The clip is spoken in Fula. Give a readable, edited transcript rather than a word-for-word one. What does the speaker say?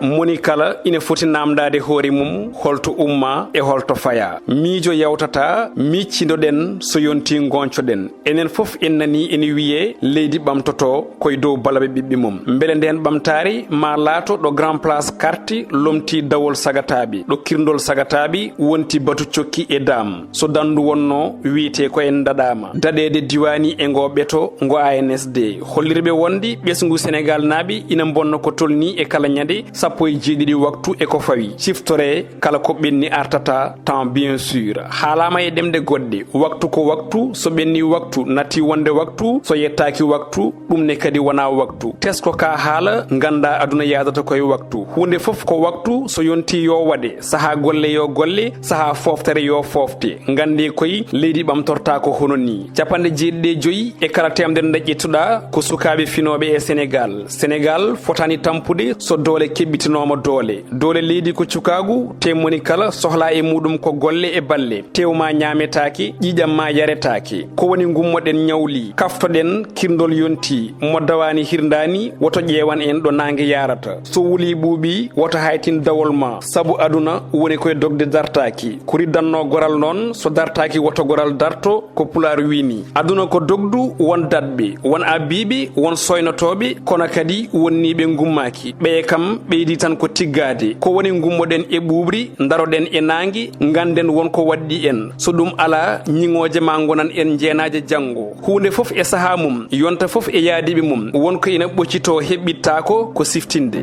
moni kala ina foti namdade hoore mum holto umma e holto faya miijo yawtata miccidoden so yonti goncoden enen fof en nani ene wiye leydi bamtoto koy dow balabe bibbi mum mbele nden bamtaari ma laato do grand place carte lomti dawol sagatabi do kirndol sagatabi wonti batu cokki e dam so dandu wonno wiite ko en dadama dadede diwani e ngo beto ngo ANSD hollirbe wondi besngu Sénégal nabi ina bonno ko tolni e kala nyade sappo jeedidi waktu e ko fawi ciftore kala ko benni artata temps bien sûr halama e demde godde waktu ko waktu so benni waktu nati wonde waktu so yettaaki waktu dum ne kadi wana waktu tesko ka hala nganda aduna yadata koy waktu hunde fof ko waktu so yonti yo wade saha golle yo golle saha foftere yo fofte ngande koy leydi bamtorta ko hononi capande jeedde joyi e kala temde ndajituda ko sukabe finobe e Sénégal fotani tampude so dole kebbitinoma dole leydi ko cukagu temoni kala sohla e mudum ko golle e balle tewma nyametaki jijam ma yaretaaki ko woni gummoden nyawli kaftoden kirndol yonti moddawani hirdani woto jewan en do nange yarata so wuli buubi woto haytin dawol ma sabu aduna woni koy dogde dartaaki kuri danno goral non so dartaaki woto goral darto ko pulaar wini aduna ko dogdu won dadbe won abibi won soynotobe kono kadi wonnibe gummaki be kam beedi tan ko tiggade ko woni gummoden e buubri daroden e nangi nganden won ko waddi en so dum ala nyingoje ma gonan en jeenaje jango hunde fof e saha mum yonta fof e yaadibe mum won ko ina boccito hebbitako ko siftinde